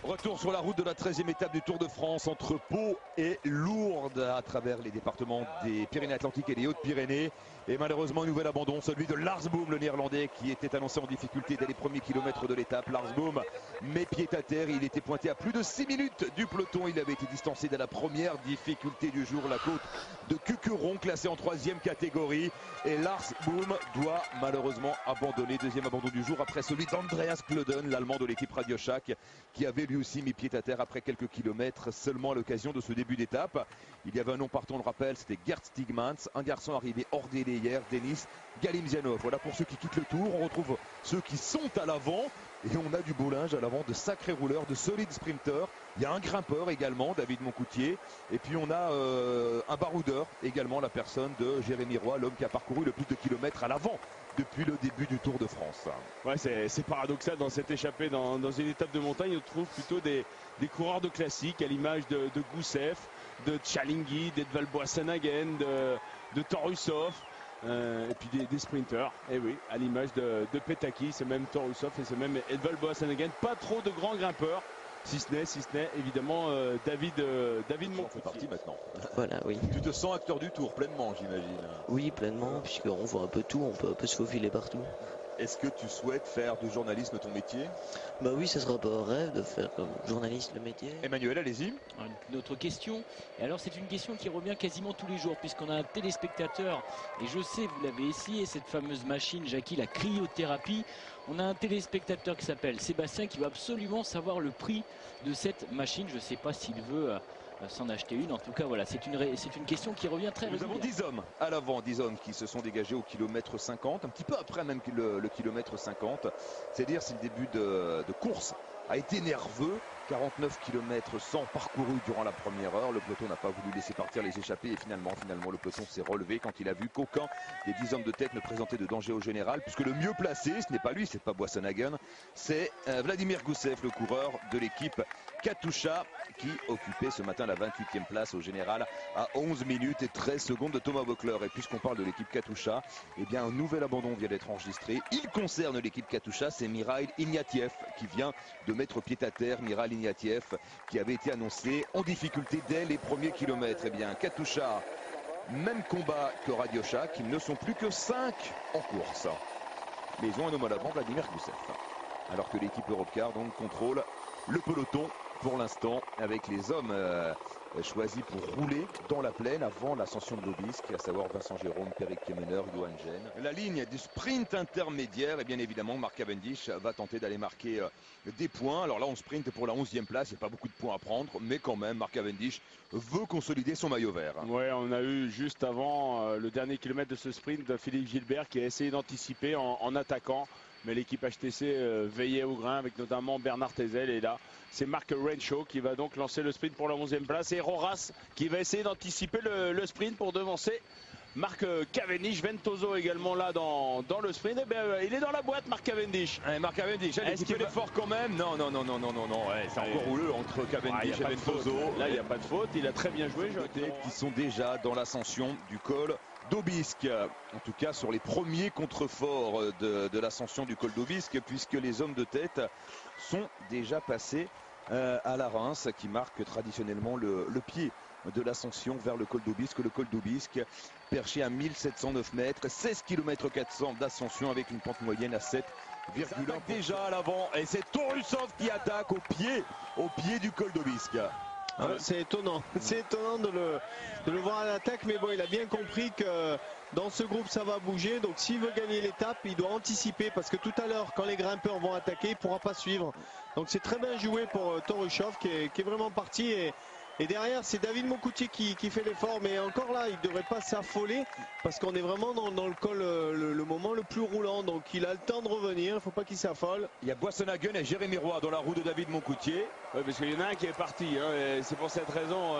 Retour sur la route de la 13e étape du Tour de France entre Pau et Lourdes à travers les départements des Pyrénées-Atlantiques et des Hautes-Pyrénées. Et malheureusement, un nouvel abandon, celui de Lars Boom, le néerlandais, qui était annoncé en difficulté dès les premiers kilomètres de l'étape. Lars Boom met pied à terre, il était pointé à plus de 6 minutes du peloton. Il avait été distancé dès la première difficulté du jour, la côte de Cucuron, classée en 3e catégorie. Et Lars Boom doit malheureusement abandonner, deuxième abandon du jour, après celui d'Andreas Klöden, l'allemand de l'équipe RadioShack, qui avait lui aussi mis pied à terre après quelques kilomètres seulement à l'occasion de ce début d'étape. Il y avait un nom partant, on le rappelle, c'était Gert Stigmans, un garçon arrivé hors délai hier, Denis Galimzianov. Voilà pour ceux qui quittent le Tour. On retrouve ceux qui sont à l'avant et on a du beau linge à l'avant, de sacrés rouleurs, de solides sprinteurs. Il y a un grimpeur également, David Moncoutier, et puis on a un baroudeur également, la personne de Jérémy Roy, l'homme qui a parcouru le plus de kilomètres à l'avant depuis le début du Tour de France. Ouais, c'est paradoxal dans cette échappée, dans une étape de montagne, on trouve plutôt des coureurs de classique, à l'image de Gusev, de Tchalingui, d'Edvald Boasson-Hagen, de Torusov, et puis des sprinteurs, et oui, à l'image de Petaki, c'est même Torusov et c'est même Edvald Boasson-Hagen. Pas trop de grands grimpeurs, si ce n'est évidemment David Moncoutier. C'est parti maintenant. Voilà, oui. Tu te sens acteur du Tour pleinement, j'imagine. Oui, pleinement, puisqu'on voit un peu tout, on peut un peu se faufiler partout. Est-ce que tu souhaites faire du journalisme ton métier? Bah oui, ça sera pas un rêve de faire comme journaliste le métier. Emmanuel, allez-y. Une autre question. Et alors c'est une question qui revient quasiment tous les jours, puisqu'on a un téléspectateur, et je sais, vous l'avez essayé, cette fameuse machine, Jackie, la cryothérapie. On a un téléspectateur qui s'appelle Sébastien qui veut absolument savoir le prix de cette machine. Je ne sais pas s'il veut s'en acheter une. En tout cas, voilà, c'est une question qui revient très régulièrement. Nous avons 10 hommes à l'avant, 10 hommes qui se sont dégagés au kilomètre 50, un petit peu après même le kilomètre 50. C'est dire si le début de course a été nerveux. 49 km 100 parcourus durant la première heure. Le peloton n'a pas voulu laisser partir les échappés et finalement le peloton s'est relevé quand il a vu qu'aucun des 10 hommes de tête ne présentait de danger au général, puisque le mieux placé, ce n'est pas lui, c'est pas Boasson-Hagen, c'est Vladimir Gusev, le coureur de l'équipe Katusha, qui occupait ce matin la 28e place au général à 11 minutes et 13 secondes de Thomas Voeckler. Et puisqu'on parle de l'équipe Katusha, eh bien un nouvel abandon vient d'être enregistré. Il concerne l'équipe Katusha, c'est Mikhail Ignatieff qui vient de mettre pied à terre. Mikhail Ignatieff qui avait été annoncé en difficulté dès les premiers kilomètres. Eh bien Katusha, même combat que RadioShack, ils ne sont plus que 5 en course. Mais ils ont un homme à l'avant, Vladimir Gusev. Alors que l'équipe Europcar donc contrôle le peloton pour l'instant avec les hommes choisis pour rouler dans la plaine avant l'ascension de l'Aubisque, à savoir Vincent Jérôme, Peric Kemener, Johan Gene. La ligne du sprint intermédiaire, et bien évidemment Mark Cavendish va tenter d'aller marquer des points. Alors là on sprint pour la 11e place, il n'y a pas beaucoup de points à prendre, mais quand même Mark Cavendish veut consolider son maillot vert. Ouais, on a eu juste avant le dernier kilomètre de ce sprint Philippe Gilbert qui a essayé d'anticiper en attaquant. Mais l'équipe HTC veillait au grain avec notamment Bernard Tezel. Et là, c'est Mark Renshaw qui va donc lancer le sprint pour la 11e place. Et Roras qui va essayer d'anticiper le sprint pour devancer Mark Cavendish. Ventoso également là dans le sprint. Et bien, il est dans la boîte, Mark Cavendish. Mark Cavendish, est-ce qu'il fait l'effort quand même? Non. Ouais, c'est encore rouleux entre Cavendish et Ventoso. Là, il n'y a pas de faute. Il a très bien joué. Qui sont déjà dans l'ascension du col d'Aubisque, en tout cas sur les premiers contreforts de l'ascension du col d'Aubisque, puisque les hommes de tête sont déjà passés à la Reims, qui marque traditionnellement le pied de l'ascension vers le col d'Aubisque. Le col d'Aubisque perché à 1709 mètres, 16 km 400 d'ascension avec une pente moyenne à 7,1. Déjà à l'avant, et c'est Torusov qui attaque au pied du col d'Aubisque. C'est étonnant, de le voir à l'attaque, mais bon, il a bien compris que dans ce groupe ça va bouger, donc s'il veut gagner l'étape, il doit anticiper, parce que tout à l'heure, quand les grimpeurs vont attaquer, il ne pourra pas suivre. Donc c'est très bien joué pour Torusov qui est vraiment parti, et derrière c'est David Moncoutier qui fait l'effort, mais encore là, il ne devrait pas s'affoler, parce qu'on est vraiment dans le col, le moment le plus roulant, donc il a le temps de revenir, il ne faut pas qu'il s'affole. Il y a Boasson-Hagen et Jérémy Roy dans la roue de David Moncoutier. Oui, parce qu'il y en a un qui est parti, hein, et c'est pour cette raison,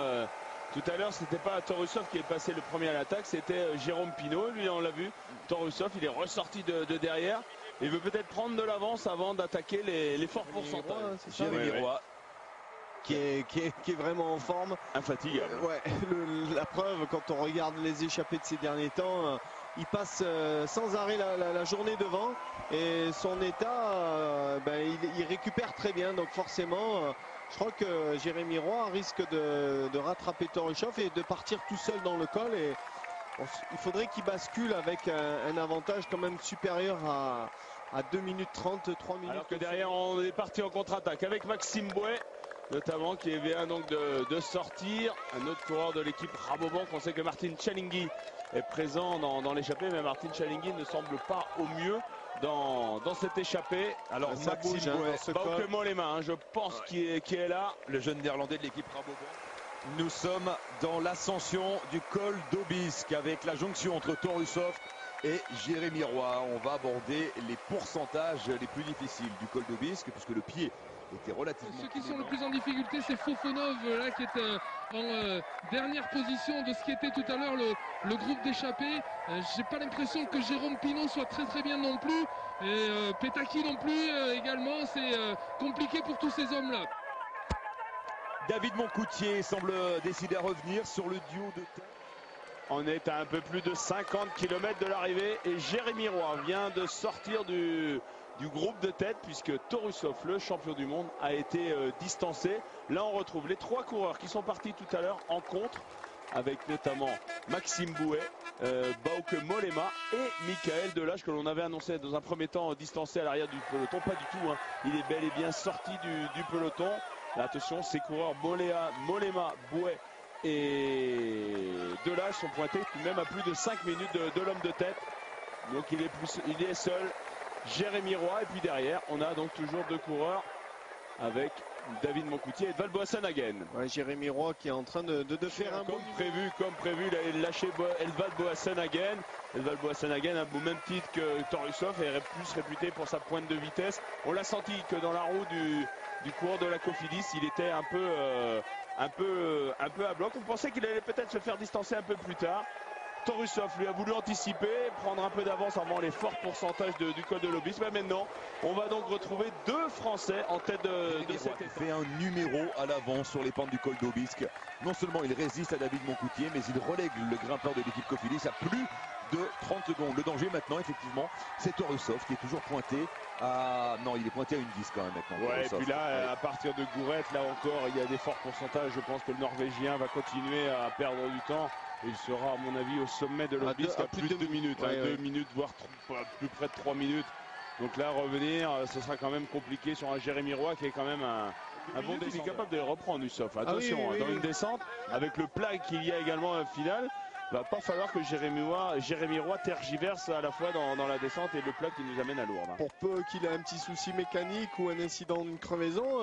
tout à l'heure c'était pas Torusov qui est passé le premier à l'attaque, c'était Jérôme Pinault, lui on l'a vu. Torusov il est ressorti de derrière, il veut peut-être prendre de l'avance avant d'attaquer les forts pourcentages. Jérémy Roy. Qui est vraiment en forme. Infatigable. Ouais, la preuve, quand on regarde les échappées de ces derniers temps, il passe sans arrêt la journée devant, et son état, il récupère très bien, donc forcément Je crois que Jérémy Roy risque de rattraper Torosov et de partir tout seul dans le col. Et il faudrait qu'il bascule avec un avantage quand même supérieur à 2 minutes 30, 3 minutes. Alors que derrière, on est parti en contre-attaque avec Maxime Bouet, notamment, qui vient donc de sortir. Un autre coureur de l'équipe Rabobank. On sait que Martin Chalingui est présent dans l'échappée, mais Martin Chalingui ne semble pas au mieux dans cette échappée. Alors ça Maxime bouge, Bouet, Baukemollema les mains, je pense, qui est là. Le jeune néerlandais de l'équipe Rabobank. Nous sommes dans l'ascension du col d'Aubisque avec la jonction entre Torusov et Jérémy Roy. On va aborder les pourcentages les plus difficiles du col d'Aubisque puisque le pied était relativement... Ceux qui sont le plus en difficulté, c'est Fofonov là, qui est en dernière position de ce qui était tout à l'heure le groupe d'échappés. J'ai pas l'impression que Jérôme Pinault soit très bien non plus. Et Petaki non plus également. C'est compliqué pour tous ces hommes-là. David Moncoutier semble décider à revenir sur le duo de tête. On est à un peu plus de 50 km de l'arrivée et Jérémy Roy vient de sortir du groupe de tête puisque Torusov, le champion du monde, a été distancé. Là, on retrouve les 3 coureurs qui sont partis tout à l'heure en contre, avec notamment Maxime Bouet, Baukemollema et Michael Delage, que l'on avait annoncé dans un premier temps distancé à l'arrière du peloton. Pas du tout, hein. Il est bel et bien sorti du peloton. Là, attention, ces coureurs Mollema, Bouet et Delage sont pointés même à plus de 5 minutes de l'homme de tête. Donc il est seul, Jérémy Roy, et puis derrière on a donc toujours 2 coureurs avec David Moncoutier et Valboasson-Hagen. Ouais, Jérémy Roy qui est en train de faire un comme prévu, il a lâché Valboasson-Hagen. Valboasson-Hagen, au même titre que Torusov, est plus réputé pour sa pointe de vitesse. On l'a senti que dans la roue du coureur de la Cofidis, il était un peu à bloc. On pensait qu'il allait peut-être se faire distancer un peu plus tard. Torusov lui a voulu anticiper, prendre un peu d'avance avant les forts pourcentages du col de l'Aubisque. Mais maintenant, on va donc retrouver 2 Français en tête de cette étape. Il fait un numéro à l'avant sur les pentes du col d'Aubisque. Non seulement il résiste à David Moncoutier, mais il relègue le grimpeur de l'équipe Cofidis à plus de 30 secondes. Le danger maintenant, effectivement, c'est Torusov qui est toujours pointé à... Non, il est pointé à une 10 quand même maintenant. Ouais, Torusov. et puis là, à partir de Gourette, là encore, il y a des forts pourcentages. Je pense que le Norvégien va continuer à perdre du temps. Il sera, à mon avis, au sommet de l'Aubisque à plus de 2 minutes. Ouais, 2 minutes, voire plus près de 3 minutes. Donc là, revenir, ce sera quand même compliqué sur un Jérémy Roy qui est quand même un bon descendeur. Il est capable de les reprendre, Ussof. Attention, dans une descente, avec le plat qu'il y a également à finale, il va pas falloir que Jérémy Roy tergiverse à la fois dans la descente et le plat qui nous amène à Lourdes. Pour peu qu'il ait un petit souci mécanique ou un incident d'une crevaison,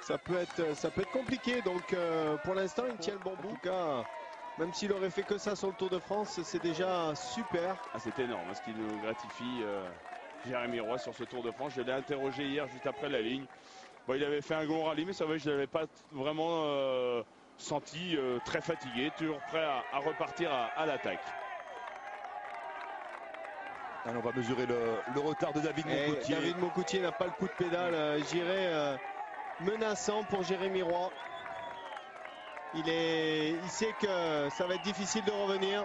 ça peut être compliqué. Donc pour l'instant, il tient le bon bout. En tout cas, même s'il aurait fait que ça sur le Tour de France, c'est déjà super. Ah, c'est énorme ce qui nous gratifie Jérémy Roy sur ce Tour de France. Je l'ai interrogé hier juste après la ligne. Bon, il avait fait un gros rallye, mais c'est vrai que je ne l'avais pas vraiment senti très fatigué, toujours prêt à repartir à l'attaque. Alors on va mesurer le retard de David Moncoutier. David Moncoutier n'a pas le coup de pédale, j'irais menaçant pour Jérémy Roy. Il sait que ça va être difficile de revenir.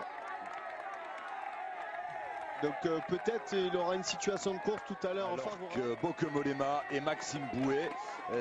Donc peut-être il aura une situation de course tout à l'heure. Alors que Baukemollema et Maxime Bouet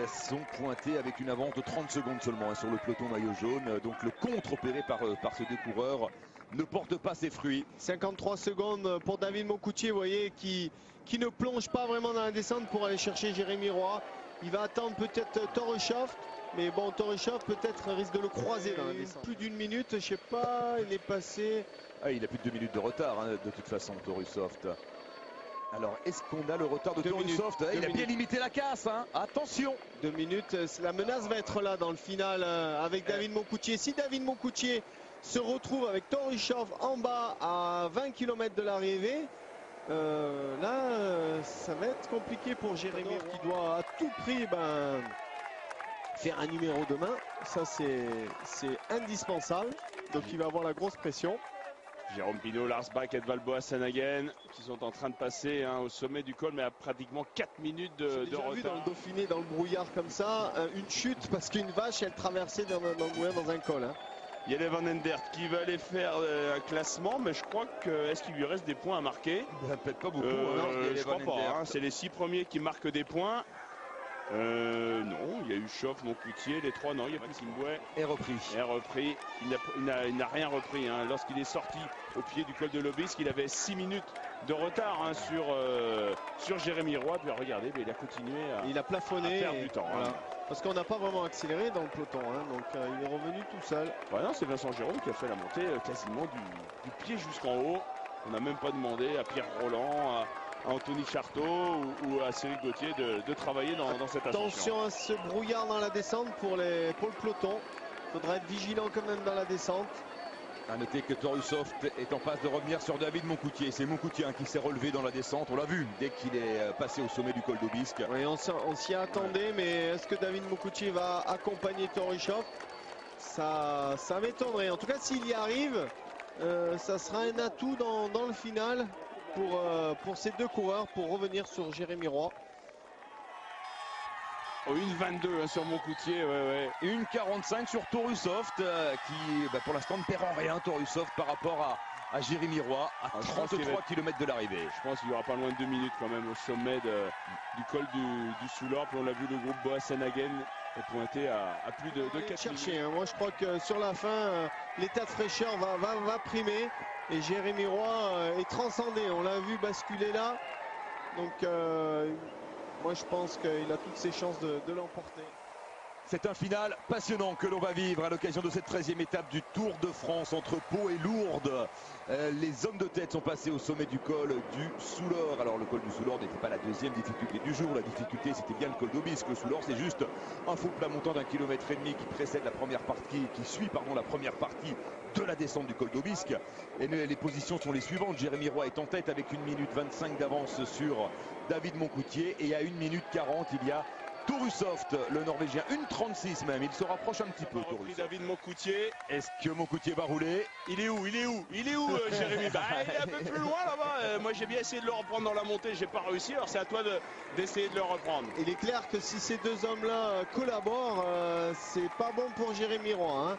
sont pointés avec une avance de 30 secondes seulement sur le peloton maillot jaune. Donc le contre opéré par ces 2 coureurs ne porte pas ses fruits. 53 secondes pour David Moncoutier, vous voyez, qui ne plonge pas vraiment dans la descente pour aller chercher Jérémy Roy. Il va attendre peut-être Torusov. Mais bon, Torusov peut-être risque de le croiser dans la descente. Plus d'1 minute, je sais pas, il est passé... Ah, il a plus de 2 minutes de retard de toute façon, Torusov. Alors, est-ce qu'on a le retard de Torusov? Il a bien limité la casse, hein. Attention. 2 minutes, la menace va être là dans le final avec David Moncoutier. Si David Moncoutier se retrouve avec Torusov en bas à 20 km de l'arrivée, là, ça va être compliqué pour Jérémy Roy, qui doit à tout prix faire un numéro demain. Ça, c'est indispensable. Donc, il va avoir la grosse pression. Jérôme Pinault, Lars Bak et Valboasson-Hagen qui sont en train de passer au sommet du col, mais à pratiquement 4 minutes de retard. Vu dans le Dauphiné, dans le brouillard comme ça, une chute parce qu'une vache, elle traversait dans un col. Hein. Il y a les Van Endert qui va aller faire un classement, mais je crois que est-ce qu'il lui reste des points à marquer? Peut-être pas beaucoup. Je crois pas. Hein. C'est les 6 premiers qui marquent des points. Non, il y a eu Choff, Moncoutier, les trois, non, il y a plus Kimboué. Et repris. Et repris. Il n'a rien repris. Hein. Lorsqu'il est sorti au pied du col de l'Obélisque, il avait 6 minutes de retard hein, sur Jérémy Roy. Puis regardez, mais il a continué il a plafonné à perdre du temps. Voilà. Hein. Parce qu'on n'a pas vraiment accéléré dans le peloton. Hein, donc il est revenu tout seul. Voilà, c'est Vincent Jérôme qui a fait la montée quasiment du pied jusqu'en haut. On n'a même pas demandé à Pierre Roland, à Anthony Charteau ou à Cyril Gauthier de travailler dans cette ascension. Attention à ce brouillard dans la descente pour le peloton. Il faudra être vigilant quand même dans la descente. À noter que Torussoft est en passe de revenir sur David Moncoutier. C'est Moncoutier qui s'est relevé dans la descente. On l'a vu dès qu'il est passé au sommet du col d'Aubisque. Oui, on s'y attendait, mais est-ce que David Moncoutier va accompagner Torussoft? Ça m'étonnerait. En tout cas, s'il y arrive, ça sera un atout dans le final pour ces deux coureurs pour revenir sur Jérémy Roy. Oh, 1,22 sur Moncoutier, ouais. 1,45 sur Torussoft qui pour l'instant ne perd en rien Torussoft par rapport à Jérémy Roy à 33 km de l'arrivée. Je pense qu'il n'y aura pas loin de 2 minutes quand même au sommet du col du Soulorp. On l'a vu, le groupe Boasson-Hagen est pointé à plus de 4 chercher, minutes. hein. Moi je crois que sur la fin, l'état de fraîcheur va primer et Jérémy Roy est transcendé. On l'a vu basculer là. Donc moi je pense qu'il a toutes ses chances de l'emporter. C'est un final passionnant que l'on va vivre à l'occasion de cette 13e étape du Tour de France entre Pau et Lourdes. Les hommes de tête sont passés au sommet du col du Soulorp. Alors le col du Soulorp n'était pas la deuxième difficulté du jour. La difficulté c'était bien le col d'Aubisque. Le Soulorp c'est juste un faux plat montant d'1,5 km qui précède la première partie, qui suit la première partie de la descente du col d'Aubisque. Et les positions sont les suivantes. Jérémy Roy est en tête avec 1 minute 25 d'avance sur David Moncoutier. Et à 1 minute 40 il y a Torussoft, le Norvégien, 1,36 même, il se rapproche un petit peu. David Moncoutier. Est-ce que Moncoutier va rouler? Il est où Jérémy? Il est un peu plus loin là-bas. Moi j'ai bien essayé de le reprendre dans la montée, j'ai pas réussi. Alors c'est à toi d'essayer de le reprendre. Il est clair que si ces deux hommes-là collaborent, c'est pas bon pour Jérémy Roy. Hein.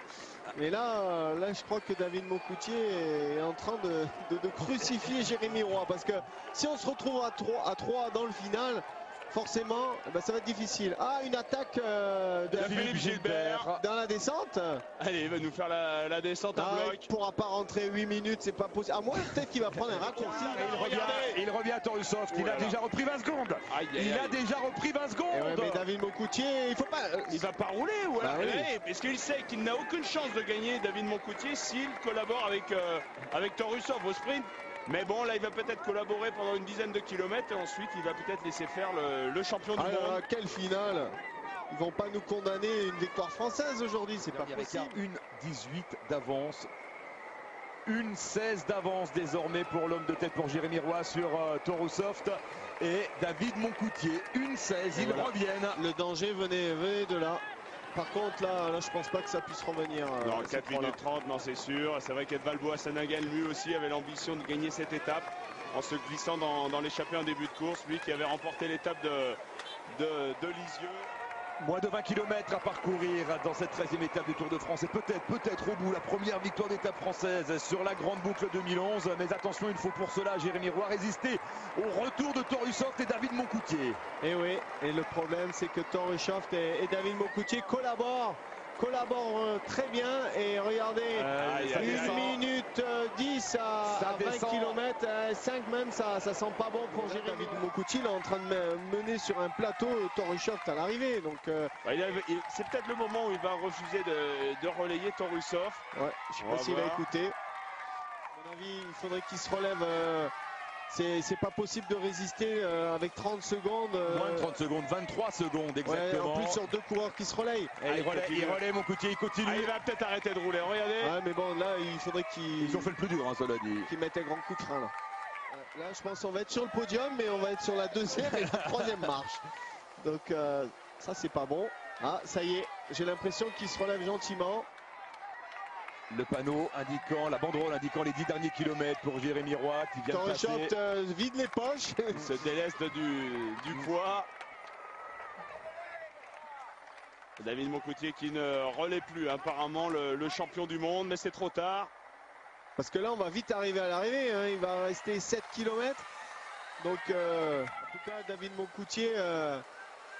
Mais là, je crois que David Moncoutier est en train de crucifier Jérémy Roy. Parce que si on se retrouve à 3 dans le final, forcément, ça va être difficile. Ah, une attaque de Philippe Gilbert dans la descente. Allez, il va nous faire la descente en bloc. Il ne pourra pas rentrer 8 minutes, c'est pas possible. À moins peut-être qu'il va prendre un raccourci. Il revient à Torussoft, il a déjà repris 20 secondes. Il a déjà repris 20 secondes. Mais David Moncoutier, il faut pas. Il va pas rouler, ou alors parce qu'il sait qu'il n'a aucune chance de gagner David Moncoutier s'il collabore avec Torussoft au sprint. Mais bon, là, il va peut-être collaborer pendant une dizaine de kilomètres et ensuite, il va peut-être laisser faire le champion du monde. Quelle finale! Ils vont pas nous condamner une victoire française aujourd'hui, c'est pas possible. 1,18 d'avance. 1,16 d'avance désormais pour l'homme de tête, pour Jérémy Roy sur Torussoft et David Moncoutier. 1,16, ils reviennent. Le danger venait de là. Par contre, là, je pense pas que ça puisse revenir. Non, 4 minutes 30, non, c'est sûr. C'est vrai qu'Edvald Boasson-Hagen, lui aussi, avait l'ambition de gagner cette étape en se glissant dans l'échappée en début de course. Lui qui avait remporté l'étape de Lisieux. Moins de 20 km à parcourir dans cette 13e étape du Tour de France et peut-être au bout la première victoire d'étape française sur la grande boucle 2011. Mais attention, il faut pour cela, Jérémy Roy, résister au retour de Torussoft et David Moncoutier. Et oui, et le problème c'est que Torussoft et David Moncoutier collaborent très bien. Et regardez, 1 minute 10 à 20 km, 5 même, ça sent pas bon pour Jérémy. David Moncoutier, il est en train de mener sur un plateau Torussoft à l'arrivée. Donc c'est peut-être le moment où il va refuser de relayer Torussoft. Ouais, je sais pas s'il va écouter. À mon avis, il faudrait qu'il se relève. C'est pas possible de résister avec 30 secondes. Moins de 30 secondes, 23 secondes exactement. En plus sur deux coureurs qui se relayent. Il relaie Moncoutier, il continue. Il va peut-être arrêter de rouler, regardez. Ouais, mais bon, là, il faudrait qu'ils... Ils ont fait le plus dur, cela dit. Qu'ils mettent un grand coup de frein, là. Là, je pense qu'on va être sur le podium, mais on va être sur la deuxième et la troisième marche. Donc, ça, c'est pas bon. Ah, ça y est, j'ai l'impression qu'il se relève gentiment. Le panneau indiquant, la banderole indiquant les 10 derniers kilomètres pour Jérémy Roy qui vient de passer. Torussoft vide les poches. Se déleste du poids. David Moncoutier qui ne relaie plus apparemment le champion du monde, mais c'est trop tard. Parce que là, on va vite arriver à l'arrivée. Hein. Il va rester 7 km. Donc, en tout cas, David Moncoutier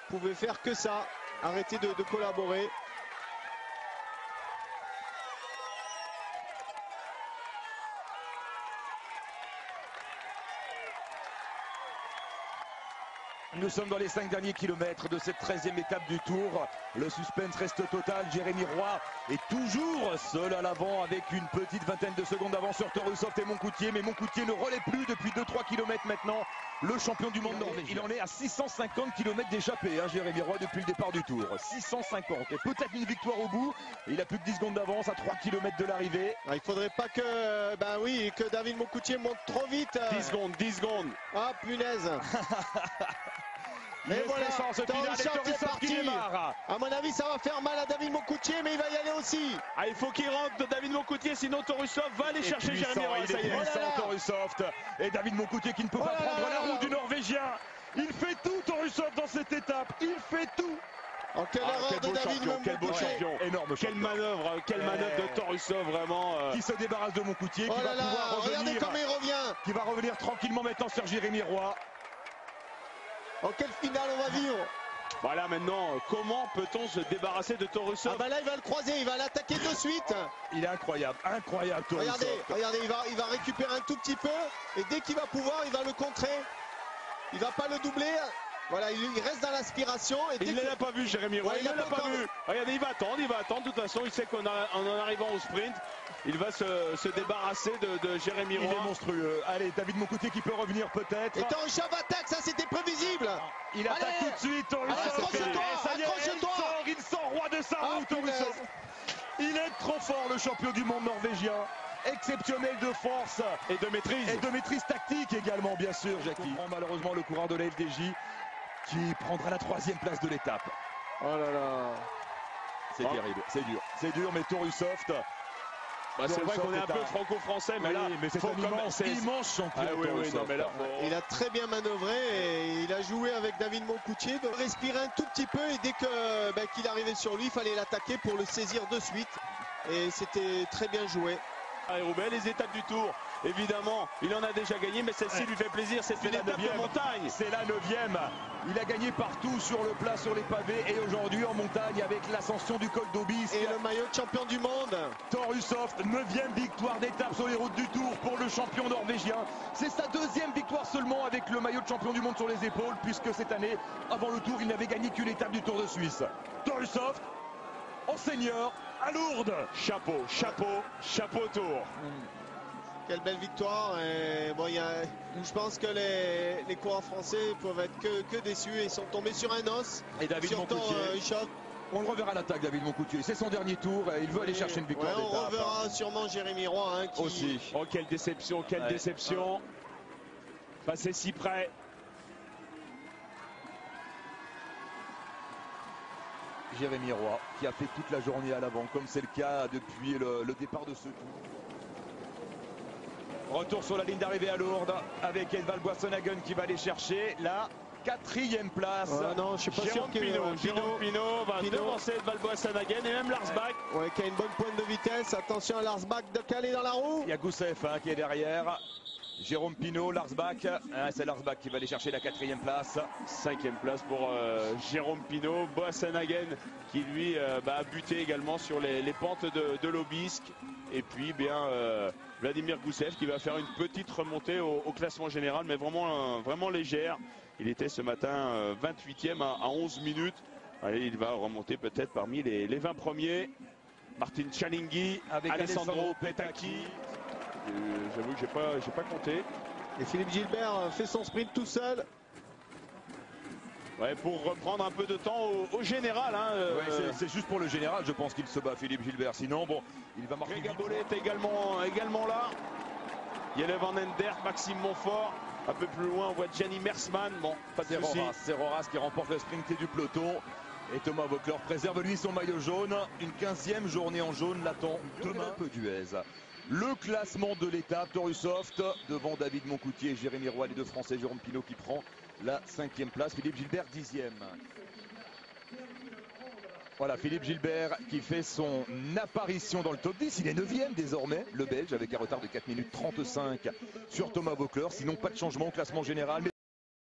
pouvait faire que ça, arrêter de collaborer. Nous sommes dans les 5 derniers kilomètres de cette 13e étape du Tour. Le suspense reste total. Jérémy Roy est toujours seul à l'avant avec une petite vingtaine de secondes d'avance sur Torusov et Moncoutier. Mais Moncoutier ne relaie plus depuis 2-3 km maintenant. Le champion du monde norvégien. Il en est à 650 km d'échappée, Jérémy Roy, depuis le départ du Tour. 650. Et peut-être une victoire au bout. Il a plus que 10 secondes d'avance à 3 km de l'arrivée. Il ne faudrait pas que, que David Moncoutier monte trop vite. 10 secondes. Ah, punaise. Et voilà, Torusov est parti. À mon avis, ça va faire mal à David Moncoutier, mais il va y aller aussi. Ah, il faut qu'il rentre David Moncoutier, sinon Torusov va aller chercher Jérémy Roy. Il est puissant, Torusov. Et David Moncoutier qui ne peut pas prendre la roue du Norvégien. Il fait tout, Torusov, dans cette étape. Il fait tout. Oh, quelle erreur de David Moncoutier. Quel beau champion. Énorme quelle manœuvre de Torusov, vraiment. Qui se débarrasse de Moncoutier, qui va pouvoir revenir. Regardez comment il revient. Qui va revenir tranquillement maintenant sur Jérémy Roy. En quelle finale on va vivre? Voilà, maintenant, comment peut-on se débarrasser de Torusov? Là, il va le croiser, il va l'attaquer de suite. Il est incroyable, Torusov. Regardez, il va récupérer un tout petit peu. Et dès qu'il va pouvoir, il va le contrer. Il va pas le doubler. Voilà, il reste dans l'aspiration. Il ne l'a pas vu, Jérémy Roy. Il ne l'a pas vu. Regardez, il va attendre. De toute façon, il sait qu'en arrivant au sprint, il va se débarrasser de Jérémy Roy. Il est monstrueux. Allez, David Moncoutier qui peut revenir peut-être. Et Torusov attaque, ça c'était prévisible. Il attaque tout de suite, Torusov. Accroche-toi. Il sort Roy de sa roue, Torusov. Il est trop fort, le champion du monde norvégien. Exceptionnel de force et de maîtrise. Et de maîtrise tactique également, bien sûr, Jackie. Malheureusement, le coureur de la FDJ qui prendra la 3e place de l'étape. Oh là là. C'est terrible, c'est dur, mais Torusov. C'est vrai qu'on est un peu franco-français, mais là, c'est un immense champion. Il a très bien manœuvré et il a joué avec David Moncoutier, de respirer un tout petit peu et dès qu'il arrivait sur lui, il fallait l'attaquer pour le saisir de suite. Et c'était très bien joué. Roubaix, les étapes du Tour, évidemment, il en a déjà gagné, mais celle-ci lui fait plaisir. C'est une étape de montagne. C'est la 9e. Il a gagné partout sur le plat, sur les pavés, et aujourd'hui en montagne avec l'ascension du col d'Aubisque. Et le maillot de champion du monde. Torusov, 9e victoire d'étape sur les routes du Tour pour le champion norvégien. C'est sa 2e victoire seulement avec le maillot de champion du monde sur les épaules, puisque cette année, avant le Tour, il n'avait gagné qu'une étape du Tour de Suisse. Torusov, en senior, à Lourdes. Chapeau Tour. Quelle belle victoire. Et bon, je pense que les coureurs français peuvent être que déçus et sont tombés sur un os. Et David Moncoutier, on le reverra à l'attaque, David Moncoutier. C'est son dernier tour, il veut aller chercher une victoire d'étape. On reverra sûrement Jérémy Roy qui... aussi. Oh, quelle déception, déception. Passer si près. Jérémy Roy qui a fait toute la journée à l'avant, comme c'est le cas depuis le départ de ce tour. Retour sur la ligne d'arrivée à Lourdes avec Edvald Boasson-Hagen qui va aller chercher la 4e place. Non, je suis pas sûr que Jérôme Pinot va devancer Edvald Boasson-Hagen et même Lars Bak. Ouais, qui a une bonne pointe de vitesse. Attention à Lars Bak de caler dans la roue. Il y a Gusev qui est derrière. Jérôme Pinot, Lars Bak. C'est Lars Bak qui va aller chercher la 4e place. 5e place pour Jérôme Pinot. Boasson-Hagen qui lui a buté également sur les pentes de l'Aubisque. Et puis Vladimir Gusev qui va faire une petite remontée au classement général, mais vraiment légère. Il était ce matin 28e à 11 minutes. Allez, il va remonter peut-être parmi les 20 premiers. Martin Cialinghi avec Alessandro Petacchi. J'avoue que j'ai pas compté. Et Philippe Gilbert fait son sprint tout seul. Ouais, pour reprendre un peu de temps au général. C'est juste pour le général, je pense qu'il se bat, Philippe Gilbert. Sinon, bon, il va marquer. Gabolet est également là. Jelle Van Ender, Maxime Montfort. Un peu plus loin, on voit Gianni Mersman. Bon, pas de souci. C'est Roras qui remporte le sprint du peloton. Et Thomas Voeckler préserve lui son maillot jaune. Une 15e journée en jaune l'attend demain. Peu d'Huez. Le classement de l'étape, Torusov devant David Moncoutier et Jérémy Roy, les deux Français. Jérôme Pinot qui prend la 5e place. Philippe Gilbert 10e. Voilà, Philippe Gilbert qui fait son apparition dans le top 10. Il est 9e désormais, le Belge, avec un retard de 4 minutes 35 sur Thomas Voeckler. Sinon, pas de changement au classement général.